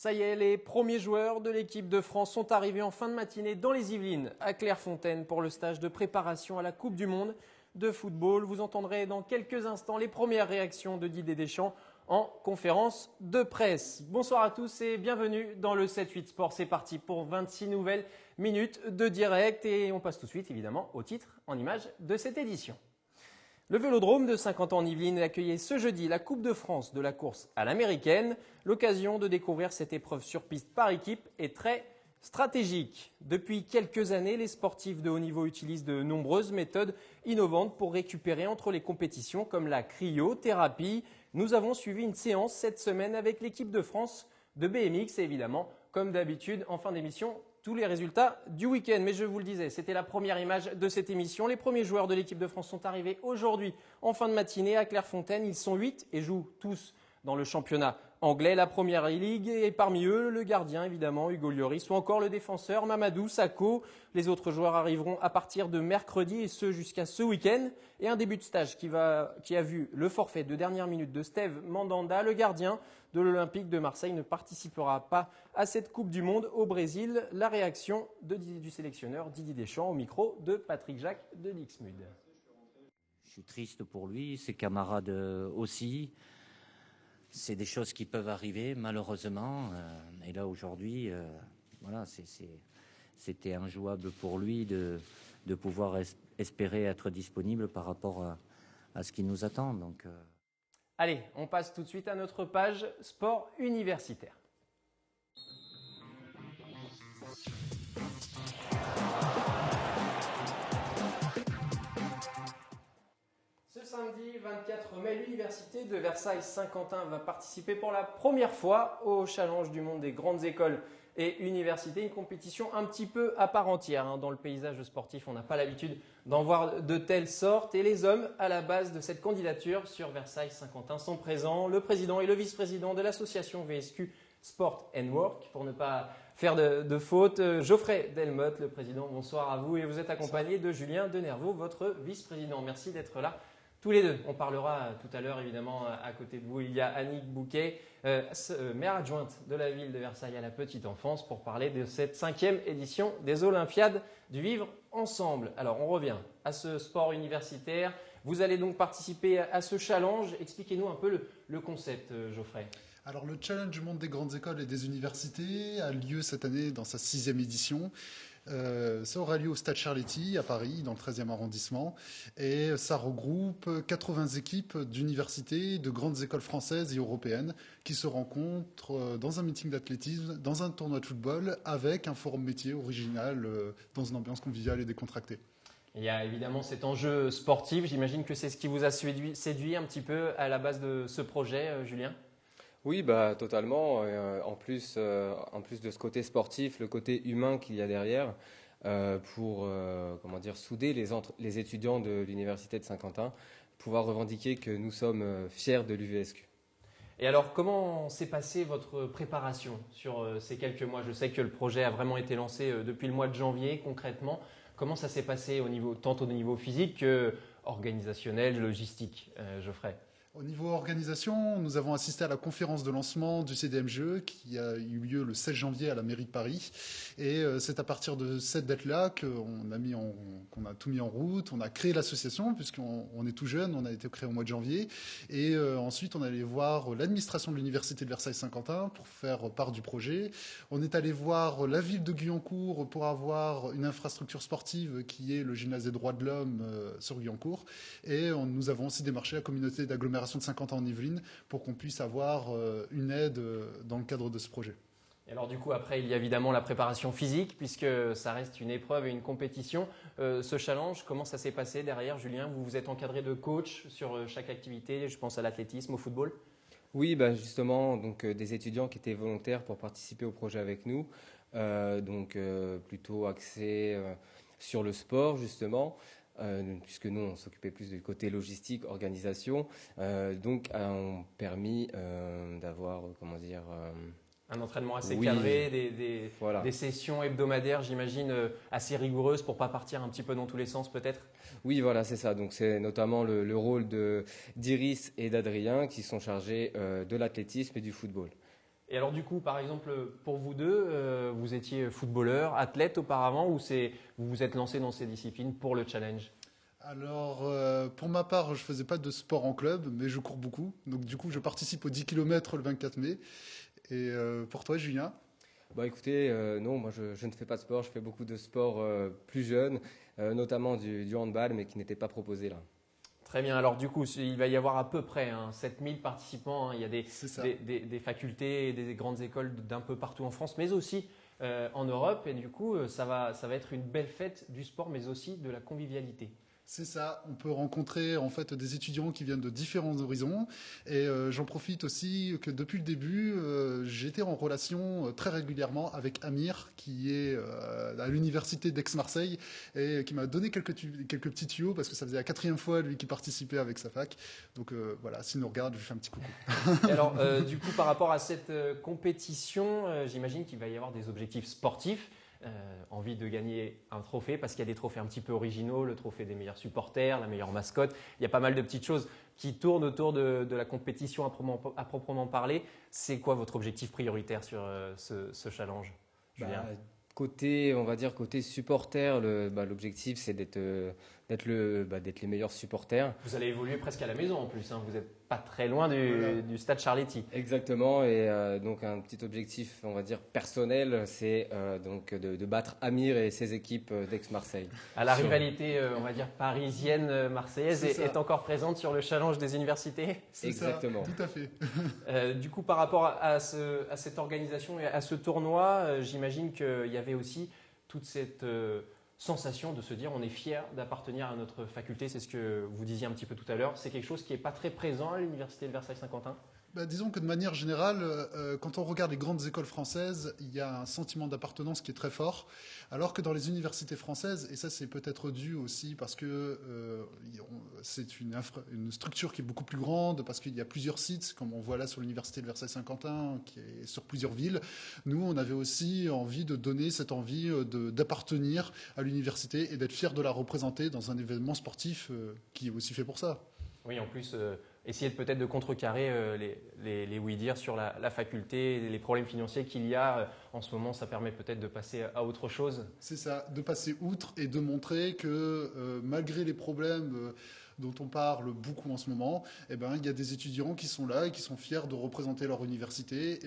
Ça y est, les premiers joueurs de l'équipe de France sont arrivés en fin de matinée dans les Yvelines, à Clairefontaine, pour le stage de préparation à la Coupe du Monde de football. Vous entendrez dans quelques instants les premières réactions de Didier Deschamps en conférence de presse. Bonsoir à tous et bienvenue dans le 7-8 Sport. C'est parti pour 26 nouvelles minutes de direct et on passe tout de suite évidemment au titre en images de cette édition. Le Vélodrome de Saint-Quentin-en-Yvelines accueillait ce jeudi la Coupe de France de la course à l'américaine. L'occasion de découvrir cette épreuve sur piste par équipe est très stratégique. Depuis quelques années, les sportifs de haut niveau utilisent de nombreuses méthodes innovantes pour récupérer entre les compétitions comme la cryothérapie. Nous avons suivi une séance cette semaine avec l'équipe de France de BMX et évidemment, comme d'habitude, en fin d'émission, tous les résultats du week-end. Mais je vous le disais, c'était la première image de cette émission. Les premiers joueurs de l'équipe de France sont arrivés aujourd'hui en fin de matinée à Clairefontaine. Ils sont 8 et jouent tous dans le championnat anglais, la Première Ligue. Et parmi eux, le gardien, évidemment, Hugo Lloris, ou encore le défenseur Mamadou Sakho. Les autres joueurs arriveront à partir de mercredi et ce jusqu'à ce week-end. Et un début de stage qui a vu le forfait de dernière minute de Steve Mandanda, le gardien de l'Olympique de Marseille, ne participera pas à cette Coupe du Monde au Brésil. La réaction du sélectionneur Didier Deschamps au micro de Patrick Jacques de Dixmude. Je suis triste pour lui, ses camarades aussi. C'est des choses qui peuvent arriver malheureusement. Et là aujourd'hui, voilà, c'était injouable pour lui de pouvoir espérer être disponible par rapport à ce qui nous attend. Donc, Allez, on passe tout de suite à notre page sport universitaire. Ce samedi 24 mai, l'Université de Versailles-Saint-Quentin va participer pour la première fois au Challenge du monde des grandes écoles et universités, une compétition un petit peu à part entière. Dans le paysage sportif, on n'a pas l'habitude d'en voir de telle sorte. Et les hommes à la base de cette candidature sur Versailles-Saint-Quentin sont présents. Le président et le vice-président de l'association VSQ Sport and Work, pour ne pas faire de faute. Geoffrey Delmotte, le président, bonsoir à vous. Et vous êtes accompagné de Julien Denervaux, votre vice-président. Merci d'être là. Tous les deux, on parlera tout à l'heure évidemment à côté de vous. Il y a Annick Bouquet, maire adjointe de la ville de Versailles à la petite enfance pour parler de cette 5e édition des Olympiades du Vivre Ensemble. Alors on revient à ce sport universitaire. Vous allez donc participer à ce challenge. Expliquez-nous un peu le concept, Geoffrey. Alors le Challenge du monde des grandes écoles et des universités a lieu cette année dans sa 6e édition. Ça aura lieu au Stade Charletti à Paris, dans le 13e arrondissement. Et ça regroupe 80 équipes d'universités, de grandes écoles françaises et européennes qui se rencontrent dans un meeting d'athlétisme, dans un tournoi de football, avec un forum métier original dans une ambiance conviviale et décontractée. Il y a évidemment cet enjeu sportif. J'imagine que c'est ce qui vous a séduit un petit peu à la base de ce projet, Julien ? Oui, totalement. En plus de ce côté sportif, le côté humain qu'il y a derrière, pour souder les étudiants de l'université de Saint-Quentin, pouvoir revendiquer que nous sommes fiers de l'UVSQ. Et alors, comment s'est passée votre préparation sur ces quelques mois ? Je sais que le projet a vraiment été lancé depuis le mois de janvier, concrètement. Comment ça s'est passé tant au niveau physique qu'organisationnel, logistique, Geoffrey ? Au niveau organisation, nous avons assisté à la conférence de lancement du CDMGE qui a eu lieu le 16 janvier à la mairie de Paris. Et c'est à partir de cette date-là qu'on a tout mis en route. On a créé l'association puisqu'on est tout jeune, on a été créé au mois de janvier. Et ensuite, on est allé voir l'administration de l'université de Versailles-Saint-Quentin pour faire part du projet. On est allé voir la ville de Guyancourt pour avoir une infrastructure sportive qui est le gymnase des droits de l'homme sur Guyancourt. Et nous avons aussi démarché la communauté d'agglomération de Saint-Quentin-en-Yvelines pour qu'on puisse avoir une aide dans le cadre de ce projet. Et alors du coup, après, il y a évidemment la préparation physique puisque ça reste une épreuve et une compétition. Ce challenge, comment ça s'est passé derrière, Julien ? Vous vous êtes encadré de coach sur chaque activité, je pense à l'athlétisme, au football ? Oui, justement, des étudiants qui étaient volontaires pour participer au projet avec nous, plutôt axés sur le sport justement. Puisque nous, on s'occupait plus du côté logistique, organisation, ont permis d'avoir, un entraînement assez oui, cadré, voilà. Des sessions hebdomadaires, j'imagine, assez rigoureuses pour pas partir un petit peu dans tous les sens, peut-être ? Oui, voilà, c'est ça. Donc, c'est notamment le rôle d'Iris et d'Adrien qui sont chargés de l'athlétisme et du football. Et alors du coup, par exemple, pour vous deux, vous étiez footballeur, athlète auparavant, ou vous vous êtes lancé dans ces disciplines pour le challenge? Alors, pour ma part, je faisais pas de sport en club, mais je cours beaucoup. Donc, du coup, je participe aux 10 km le 24 mai. Et pour toi, Julien? Bah écoutez, non, moi je ne fais pas de sport, je fais beaucoup de sport plus jeune, notamment du handball, mais qui n'était pas proposé là. Très bien. Alors du coup, il va y avoir à peu près 7000 participants, hein. Il y a C'est ça. des facultés et des grandes écoles d'un peu partout en France, mais aussi en Europe. Et du coup, ça va être une belle fête du sport, mais aussi de la convivialité. C'est ça, on peut rencontrer en fait des étudiants qui viennent de différents horizons et j'en profite aussi que depuis le début, j'étais en relation très régulièrement avec Amir qui est à l'université d'Aix-Marseille et qui m'a donné quelques petits tuyaux parce que ça faisait la 4e fois lui qui participait avec sa fac. Donc voilà, s'il nous regarde, je lui fais un petit coucou. Et alors, du coup, par rapport à cette compétition, j'imagine qu'il va y avoir des objectifs sportifs. Envie de gagner un trophée parce qu'il y a des trophées un petit peu originaux, le trophée des meilleurs supporters, la meilleure mascotte. Il y a pas mal de petites choses qui tournent autour de la compétition à proprement parler. C'est quoi votre objectif prioritaire sur ce challenge, Julien? Côté, on va dire côté supporter, l'objectif c'est d'être les meilleurs supporters. Vous allez évoluer presque à la maison en plus, hein. Vous n'êtes pas très loin du stade Charletti. Exactement, et donc un petit objectif, on va dire personnel, c'est donc de battre Amir et ses équipes d'Aix-Marseille. La rivalité, on va dire parisienne, marseillaise est encore présente sur le challenge des universités. C'est Exactement. ça, tout à fait. Du coup, par rapport à cette organisation et à ce tournoi, j'imagine qu'il y avait aussi toute cette sensation de se dire on est fier d'appartenir à notre faculté. C'est ce que vous disiez un petit peu tout à l'heure. C'est quelque chose qui n'est pas très présent à l'université de Versailles-Saint-Quentin. Disons que de manière générale, quand on regarde les grandes écoles françaises, il y a un sentiment d'appartenance qui est très fort, alors que dans les universités françaises, et ça c'est peut-être dû aussi parce que c'est une structure qui est beaucoup plus grande, parce qu'il y a plusieurs sites, comme on voit là sur l'université de Versailles-Saint-Quentin, qui est sur plusieurs villes. Nous, on avait aussi envie de donner cette envie d'appartenir à l'université et d'être fier de la représenter dans un événement sportif qui est aussi fait pour ça. Oui, en plus, essayer peut-être de contrecarrer les oui-dire sur la faculté, les problèmes financiers qu'il y a en ce moment, ça permet peut-être de passer à autre chose. C'est ça, de passer outre et de montrer que malgré les problèmes dont on parle beaucoup en ce moment, il y a des étudiants qui sont là et qui sont fiers de représenter leur université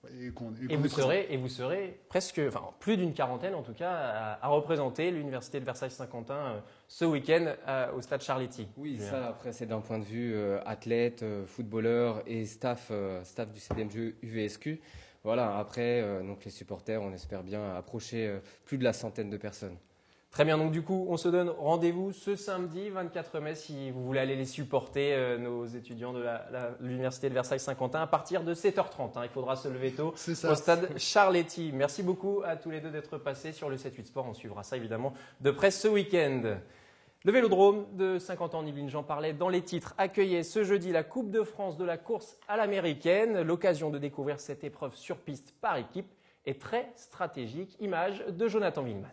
vous serez presque, plus d'une quarantaine en tout cas, à représenter l'université de Versailles-Saint-Quentin ce week-end au stade Charletti. Oui, ça après c'est d'un point de vue athlète, footballeur et staff du CDMJ UVSQ. Voilà, après donc les supporters, on espère bien approcher plus de la centaine de personnes. Très bien, donc du coup, on se donne rendez-vous ce samedi 24 mai si vous voulez aller les supporter, nos étudiants de l'Université de Versailles-Saint-Quentin, à partir de 7h30. Il faudra se lever tôt au stade Charletti. Merci beaucoup à tous les deux d'être passés sur le 7-8 Sport. On suivra ça évidemment de près ce week-end. Le Vélodrome de 50 ans en Yvelines, j'en parlais dans les titres, accueillait ce jeudi la Coupe de France de la course à l'américaine. L'occasion de découvrir cette épreuve sur piste par équipe est très stratégique. Image de Jonathan Wingman.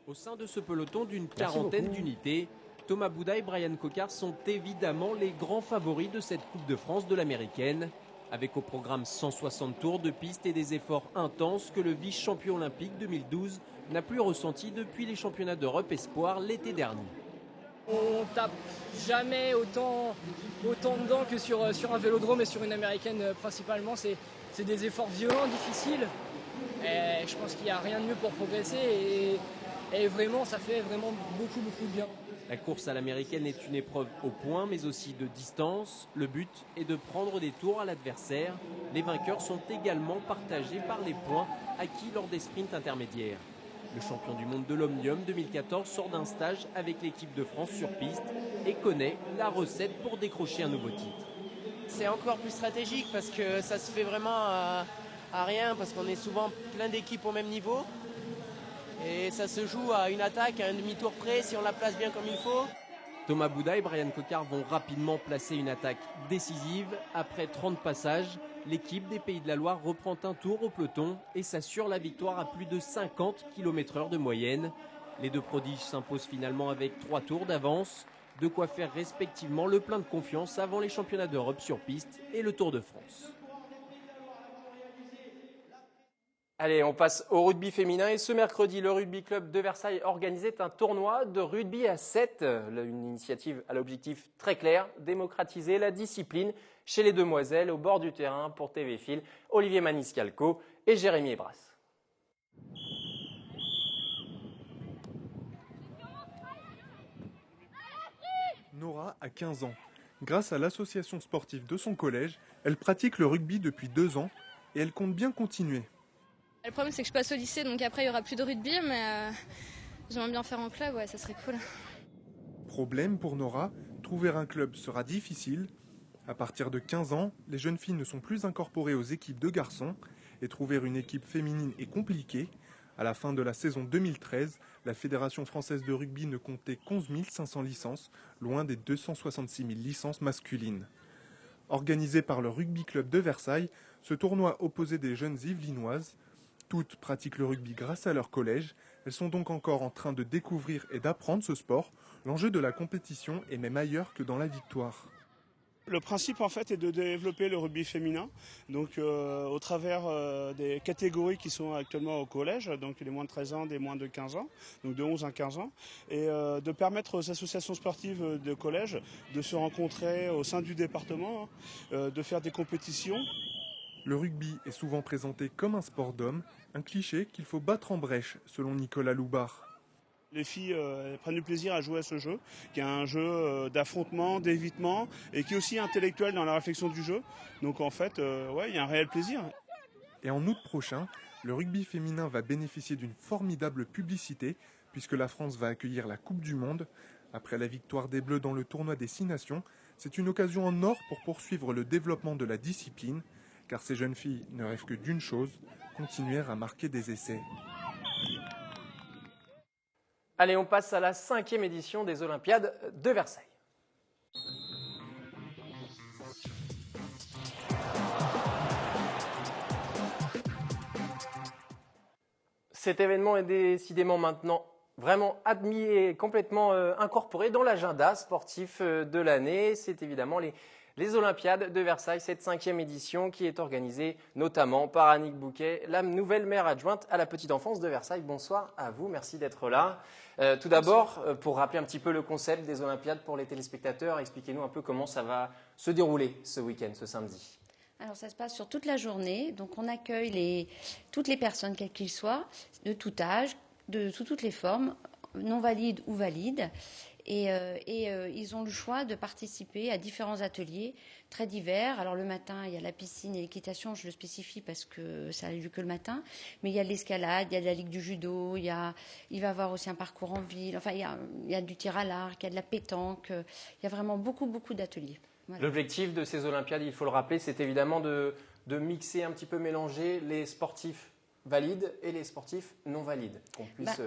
Au sein de ce peloton d'une quarantaine d'unités, Thomas Bouda et Brian Cocard sont évidemment les grands favoris de cette Coupe de France de l'américaine, avec au programme 160 tours de piste et des efforts intenses que le vice-champion olympique 2012 n'a plus ressenti depuis les championnats d'Europe Espoir l'été dernier. On tape jamais autant dedans que sur un vélodrome et sur une américaine principalement. C'est des efforts violents, difficiles. Et je pense qu'il n'y a rien de mieux pour progresser et vraiment ça fait vraiment beaucoup de bien. La course à l'américaine est une épreuve au point mais aussi de distance. Le but est de prendre des tours à l'adversaire. Les vainqueurs sont également partagés par les points acquis lors des sprints intermédiaires. Le champion du monde de l'Omnium 2014 sort d'un stage avec l'équipe de France sur piste et connaît la recette pour décrocher un nouveau titre. C'est encore plus stratégique parce que ça se fait vraiment à rien, parce qu'on est souvent plein d'équipes au même niveau. Et ça se joue à une attaque, à un demi-tour près, si on la place bien comme il faut. Thomas Bouda et Brian Cocard vont rapidement placer une attaque décisive. Après 30 passages, l'équipe des Pays de la Loire reprend un tour au peloton et s'assure la victoire à plus de 50 km/h de moyenne. Les deux prodiges s'imposent finalement avec 3 tours d'avance, de quoi faire respectivement le plein de confiance avant les championnats d'Europe sur piste et le Tour de France. Allez, on passe au rugby féminin et ce mercredi, le Rugby Club de Versailles organisait un tournoi de rugby à 7. Une initiative à l'objectif très clair, démocratiser la discipline chez les demoiselles au bord du terrain pour TV Fil, Olivier Maniscalco et Jérémy Ebras. Nora a 15 ans. Grâce à l'association sportive de son collège, elle pratique le rugby depuis 2 ans et elle compte bien continuer. Le problème c'est que je passe au lycée, donc après il n'y aura plus de rugby, mais j'aimerais bien faire en club, ouais, ça serait cool. Problème pour Nora, trouver un club sera difficile. À partir de 15 ans, les jeunes filles ne sont plus incorporées aux équipes de garçons et trouver une équipe féminine est compliqué. À la fin de la saison 2013, la Fédération française de rugby ne comptait qu'11 500 licences, loin des 266 000 licences masculines. Organisé par le Rugby Club de Versailles, ce tournoi opposait des jeunes Yvelinoises. Toutes pratiquent le rugby grâce à leur collège. Elles sont donc encore en train de découvrir et d'apprendre ce sport. L'enjeu de la compétition est même ailleurs que dans la victoire. Le principe en fait est de développer le rugby féminin, donc au travers des catégories qui sont actuellement au collège, donc les moins de 13 ans, des moins de 15 ans, donc de 11 à 15 ans, et de permettre aux associations sportives de collège de se rencontrer au sein du département, de faire des compétitions. Le rugby est souvent présenté comme un sport d'hommes, un cliché qu'il faut battre en brèche, selon Nicolas Loubard. Les filles prennent du plaisir à jouer à ce jeu, qui est un jeu d'affrontement, d'évitement, et qui est aussi intellectuel dans la réflexion du jeu. Donc en fait, il y a un réel plaisir. Et en août prochain, le rugby féminin va bénéficier d'une formidable publicité, puisque la France va accueillir la Coupe du Monde. Après la victoire des Bleus dans le tournoi des 6 nations, c'est une occasion en or pour poursuivre le développement de la discipline, car ces jeunes filles ne rêvent que d'une chose, continuer à marquer des essais. Allez, on passe à la 5e édition des Olympiades de Versailles. Cet événement est décidément maintenant vraiment admis et complètement incorporé dans l'agenda sportif de l'année. C'est évidemment les Olympiades de Versailles, cette 5e édition qui est organisée notamment par Annick Bouquet, la nouvelle maire adjointe à la petite enfance de Versailles. Bonsoir à vous, merci d'être là. Tout d'abord, pour rappeler un petit peu le concept des Olympiades pour les téléspectateurs, expliquez-nous un peu comment ça va se dérouler ce week-end, ce samedi. Alors ça se passe sur toute la journée, donc on accueille toutes les personnes, quelles qu'ils soient, de tout âge, sous toutes les formes, non valides ou valides. Et ils ont le choix de participer à différents ateliers très divers. Alors le matin, il y a la piscine et l'équitation, je le spécifie parce que ça a lieu que le matin. Mais il y a de l'escalade, il y a de la ligue du judo, il va y avoir aussi un parcours en ville. Enfin, il y a du tir à l'arc, il y a de la pétanque. Il y a vraiment beaucoup, beaucoup d'ateliers. Voilà. L'objectif de ces Olympiades, il faut le rappeler, c'est évidemment de mixer un petit peu, mélanger les sportifs valides et les sportifs non valides, qu'on puisse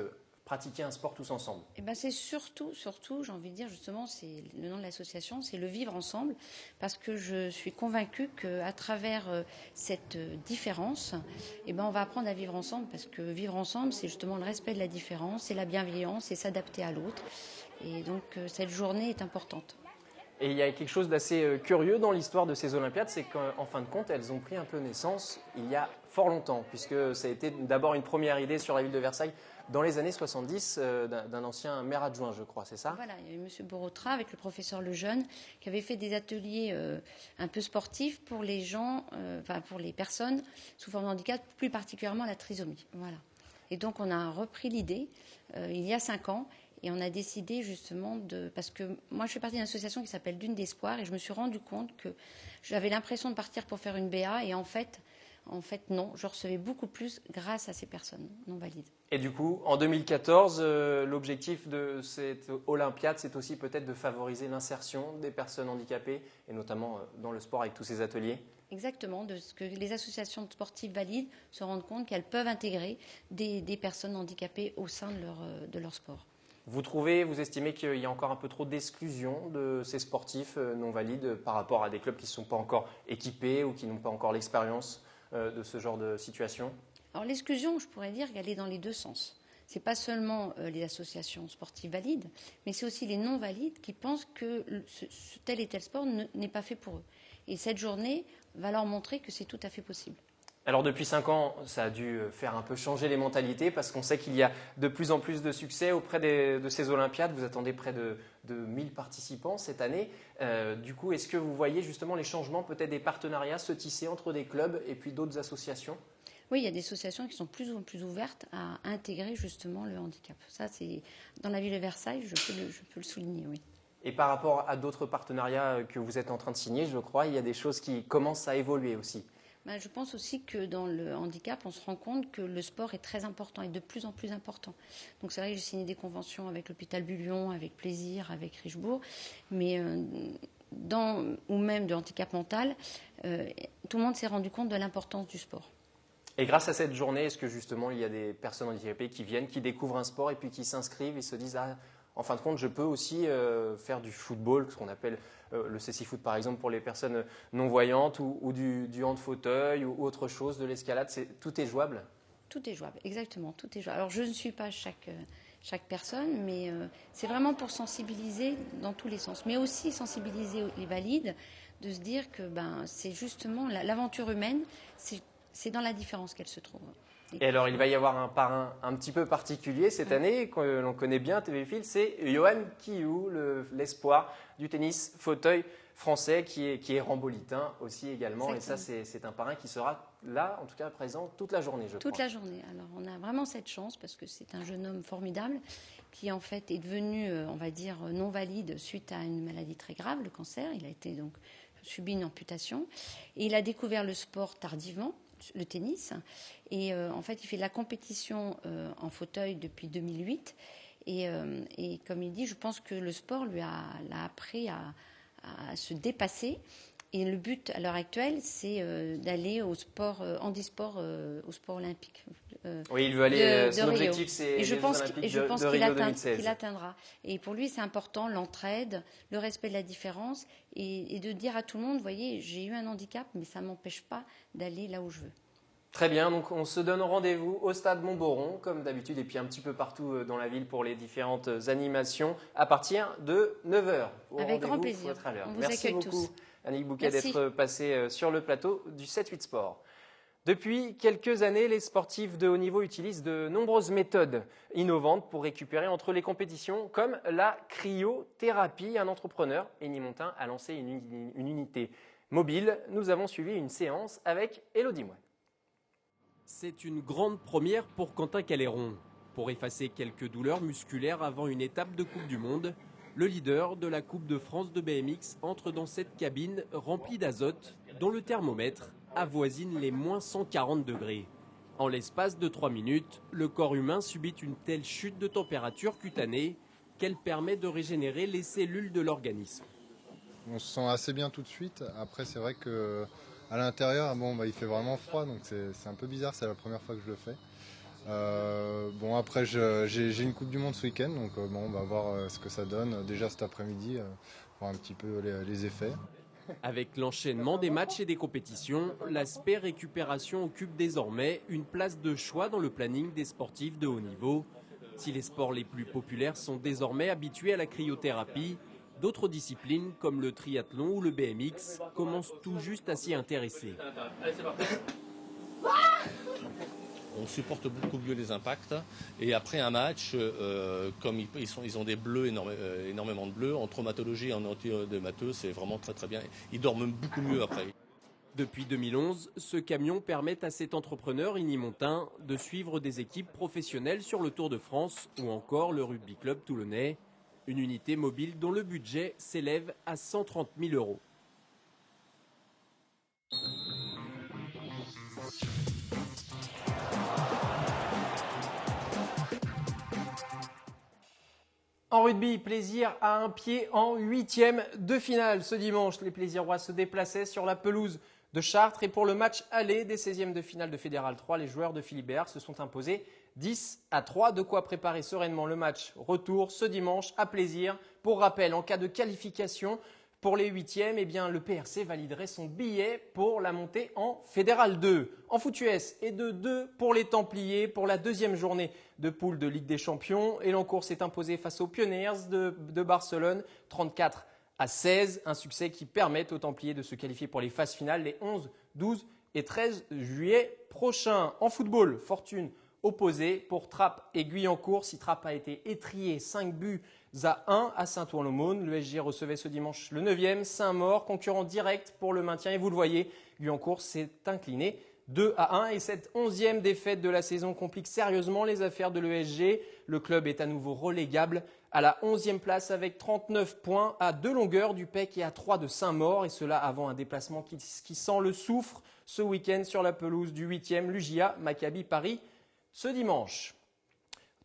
pratiquer un sport tous ensemble. Et c'est surtout, j'ai envie de dire justement, c'est le nom de l'association, c'est le vivre ensemble, parce que je suis convaincue qu'à travers cette différence, on va apprendre à vivre ensemble, parce que vivre ensemble, c'est justement le respect de la différence, c'est la bienveillance, c'est s'adapter à l'autre. Et donc cette journée est importante. Et il y a quelque chose d'assez curieux dans l'histoire de ces Olympiades, c'est qu'en fin de compte, elles ont pris un peu naissance il y a fort longtemps, puisque ça a été d'abord une première idée sur la ville de Versailles dans les années 70 d'un ancien maire adjoint, je crois, c'est ça ? Voilà, il y a eu M. Borotra avec le professeur Lejeune qui avait fait des ateliers un peu sportifs pour les gens, pour les personnes sous forme de handicap, plus particulièrement la trisomie. Voilà. Et donc on a repris l'idée il y a 5 ans. Et on a décidé justement parce que moi je fais partie d'une association qui s'appelle Dune d'Espoir et je me suis rendu compte que j'avais l'impression de partir pour faire une BA et en fait non, je recevais beaucoup plus grâce à ces personnes non valides. Et du coup, en 2014, l'objectif de cette Olympiade, c'est aussi peut-être de favoriser l'insertion des personnes handicapées et notamment dans le sport avec tous ces ateliers. Exactement, de ce que les associations sportives valides se rendent compte qu'elles peuvent intégrer des personnes handicapées au sein de leur sport. Vous estimez qu'il y a encore un peu trop d'exclusion de ces sportifs non valides par rapport à des clubs qui ne sont pas encore équipés ou qui n'ont pas encore l'expérience de ce genre de situation ? Alors l'exclusion, je pourrais dire qu'elle est dans les deux sens. Ce n'est pas seulement les associations sportives valides, mais c'est aussi les non valides qui pensent que tel et tel sport n'est pas fait pour eux. Et cette journée va leur montrer que c'est tout à fait possible. Alors depuis 5 ans, ça a dû faire un peu changer les mentalités parce qu'on sait qu'il y a de plus en plus de succès auprès de ces Olympiades. Vous attendez près de 1000 participants cette année. Du coup, est-ce que vous voyez justement les changements, peut-être des partenariats se tisser entre des clubs et puis d'autres associations ? Oui, il y a des associations qui sont plus ou plus ouvertes à intégrer justement le handicap. Ça, c'est dans la ville de Versailles, je peux le souligner, oui. Et par rapport à d'autres partenariats que vous êtes en train de signer, je crois, il y a des choses qui commencent à évoluer aussi. Je pense aussi que dans le handicap, on se rend compte que le sport est très important et de plus en plus important. Donc c'est vrai que j'ai signé des conventions avec l'hôpital Bullion, avec Plaisir, avec Richebourg, mais ou même de handicap mental, tout le monde s'est rendu compte de l'importance du sport. Et grâce à cette journée, est-ce que justement il y a des personnes handicapées qui viennent, qui découvrent un sport et puis qui s'inscrivent et se disent « Ah, en fin de compte, je peux aussi faire du football », ce qu'on appelle le cécifoot par exemple pour les personnes non-voyantes ou du hand-fauteuil ou autre chose, de l'escalade, tout est jouable ? Tout est jouable, exactement, tout est jouable. Alors je ne suis pas chaque personne, mais c'est vraiment pour sensibiliser dans tous les sens. Mais aussi sensibiliser les valides, de se dire que c'est justement l'aventure humaine, c'est dans la différence qu'elle se trouve. Et alors, il va y avoir un parrain un petit peu particulier cette année, que l'on connaît bien, TV Fil, c'est Yohan Kiou, l'espoir du tennis fauteuil français, qui est rambolitain aussi également. Exactement. Et ça, c'est un parrain qui sera là, en tout cas présent, toute la journée, je crois. Toute la journée. Alors, on a vraiment cette chance, parce que c'est un jeune homme formidable, qui en fait est devenu, on va dire, non valide suite à une maladie très grave, le cancer. Il a été donc subi une amputation. Et il a découvert le sport tardivement, le tennis, et en fait il fait de la compétition en fauteuil depuis 2008 et comme il dit, je pense que le sport l'a appris à se dépasser, et le but à l'heure actuelle c'est d'aller au sport handisport, au sport olympique. Oui, il veut aller, son Rio. objectif c'est les Jeux Olympiques de Rio 2016. Qu'il atteindra. Et pour lui c'est important l'entraide, le respect de la différence, et de dire à tout le monde, vous voyez, j'ai eu un handicap mais ça ne m'empêche pas d'aller là où je veux. Très bien, donc on se donne rendez-vous au stade Montboron, comme d'habitude, et puis un petit peu partout dans la ville pour les différentes animations à partir de 9h. Avec grand plaisir. On vous Merci beaucoup, tous. Annick Bouquet, d'être passée sur le plateau du 7-8 Sport. Depuis quelques années, les sportifs de haut niveau utilisent de nombreuses méthodes innovantes pour récupérer entre les compétitions, comme la cryothérapie. Un entrepreneur, Énie Montin, a lancé une unité mobile. Nous avons suivi une séance avec Élodie Moine. C'est une grande première pour Quentin Caléron. Pour effacer quelques douleurs musculaires avant une étape de Coupe du Monde, le leader de la Coupe de France de BMX entre dans cette cabine remplie d'azote dont le thermomètre avoisine les moins 140 degrés. En l'espace de 3 minutes, le corps humain subit une telle chute de température cutanée qu'elle permet de régénérer les cellules de l'organisme. On se sent assez bien tout de suite. Après, c'est vrai que à l'intérieur, il fait vraiment froid, donc c'est un peu bizarre, c'est la première fois que je le fais. Après, j'ai une Coupe du Monde ce week-end, donc on va voir ce que ça donne. Déjà cet après-midi, voir un petit peu les effets. Avec l'enchaînement des matchs et des compétitions, l'aspect récupération occupe désormais une place de choix dans le planning des sportifs de haut niveau. Si les sports les plus populaires sont désormais habitués à la cryothérapie, d'autres disciplines comme le triathlon ou le BMX commencent tout juste à s'y intéresser. On supporte beaucoup mieux les impacts, et après un match, comme ils ont des bleus, énormément de bleus, en traumatologie et en antidémateux, c'est vraiment très très bien. Ils dorment beaucoup mieux après. Depuis 2011, ce camion permet à cet entrepreneur Énie Montin de suivre des équipes professionnelles sur le Tour de France ou encore le rugby club toulonnais. Une unité mobile dont le budget s'élève à 130 000 €. En rugby, Plaisir a un pied en 8e de finale. Ce dimanche, les Plaisirois se déplaçaient sur la pelouse de Chartres. Et pour le match aller des 16e de finale de Fédéral 3, les joueurs de Philibert se sont imposés 10-3. De quoi préparer sereinement le match retour ce dimanche à Plaisir. Pour rappel, en cas de qualification pour les 8e, le PRC validerait son billet pour la montée en Fédéral 2. En foot US et de 2 pour les Templiers pour la deuxième journée de poule de Ligue des Champions. Elancourt s'est imposé face aux Pioneers de Barcelone 34-16. Un succès qui permet aux Templiers de se qualifier pour les phases finales les 11, 12 et 13 juillet prochain. En football, fortune opposée pour Trappes et Guyancourt. Si Trappes a été étrié 5-1 à Saint-Ouen-l'Aumône, le SG recevait ce dimanche le 9e, Saint-Maur, concurrent direct pour le maintien. Et vous le voyez, Guyancourt s'est incliné 2-1 et cette 11e défaite de la saison complique sérieusement les affaires de l'ESG. Le club est à nouveau relégable à la 11e place avec 39 points à 2 longueurs du PEC et à 3 de Saint-Maur. Et cela avant un déplacement qui sent le soufre ce week-end sur la pelouse du 8e l'UJA Maccabi Paris ce dimanche.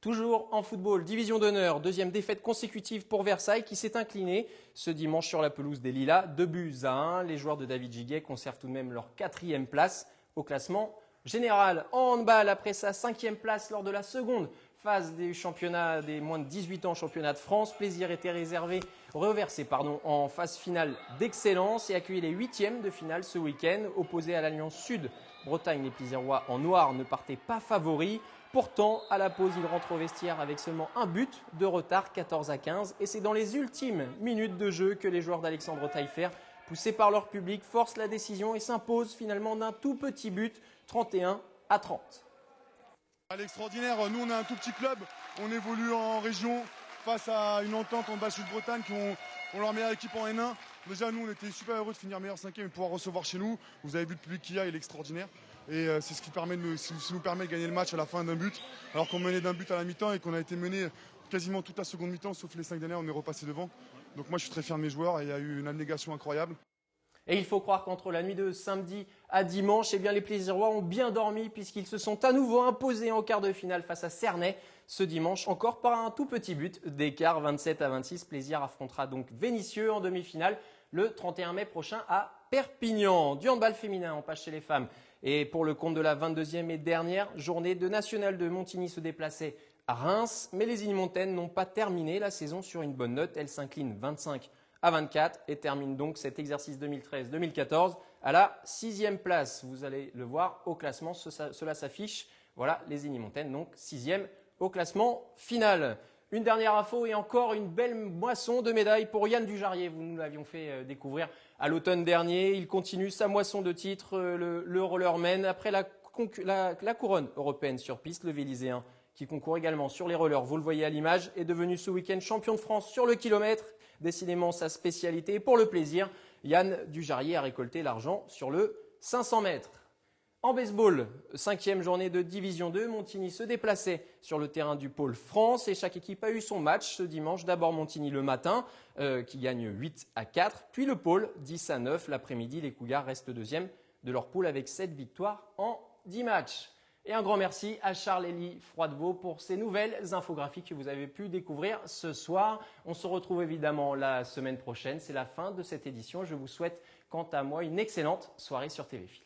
Toujours en football, division d'honneur, 2e défaite consécutive pour Versailles qui s'est incliné ce dimanche sur la pelouse des Lilas, 2-1. Les joueurs de David Giguet conservent tout de même leur 4e place au classement général. En handball, après sa 5e place lors de la seconde phase des championnats des moins de 18 ans, championnat de France, Plaisir était reversé en phase finale d'excellence et accueilli les 8e de finale ce week-end. Opposé à l'Alliance Sud, Bretagne, les Plaisirois en noir ne partaient pas favoris. Pourtant, à la pause, ils rentrent au vestiaire avec seulement un but de retard, 14-15. Et c'est dans les ultimes minutes de jeu que les joueurs d'Alexandre Taillefer, poussés par leur public, forcent la décision et s'imposent finalement d'un tout petit but, 31-30. À l'extraordinaire, nous on est un tout petit club, on évolue en région face à une entente en bas Sud-Bretagne qui ont leur meilleure équipe en N1. Déjà nous on était super heureux de finir meilleur 5e et de pouvoir recevoir chez nous. Vous avez vu le public qu'il y a, il est extraordinaire. Et c'est ce qui nous permet de gagner le match à la fin d'un but, alors qu'on menait d'un but à la mi-temps et qu'on a été mené quasiment toute la seconde mi-temps, sauf les 5 dernières, on est repassé devant. Donc moi je suis très fier de mes joueurs et il y a eu une abnégation incroyable. Et il faut croire qu'entre la nuit de samedi à dimanche, les Plaisirois ont bien dormi puisqu'ils se sont à nouveau imposés en quart de finale face à Cernay ce dimanche, encore par un tout petit but d'écart, 27-26. Plaisir affrontera donc Vénissieux en demi-finale le 31 mai prochain à Perpignan. Du handball féminin, on passe chez les femmes. Et pour le compte de la 22e et dernière journée de National de Montigny se déplaçait à Reims. Mais les Illimontaines n'ont pas terminé la saison sur une bonne note. Elles s'inclinent 25-24 et terminent donc cet exercice 2013-2014 à la 6e place. Vous allez le voir au classement, cela s'affiche. Voilà, les Illimontaines donc 6e au classement final. Une dernière info et encore une belle moisson de médailles pour Yann Dujarrier. Vous nous l'avions fait découvrir à l'automne dernier. Il continue sa moisson de titres, le rollerman. Après la couronne européenne sur piste, le Véliséen qui concourt également sur les rollers, vous le voyez à l'image, est devenu ce week-end champion de France sur le kilomètre. Décidément sa spécialité. Pour le plaisir, Yann Dujarrier a récolté l'argent sur le 500 mètres. En baseball, 5e journée de Division 2, Montigny se déplaçait sur le terrain du pôle France et chaque équipe a eu son match ce dimanche. D'abord Montigny le matin qui gagne 8-4, puis le pôle 10-9. L'après-midi, les Cougars restent 2e de leur poule avec 7 victoires en 10 matchs. Et un grand merci à Charles-Élie Froidevaux pour ces nouvelles infographies que vous avez pu découvrir ce soir. On se retrouve évidemment la semaine prochaine. C'est la fin de cette édition. Je vous souhaite quant à moi une excellente soirée sur TV Film.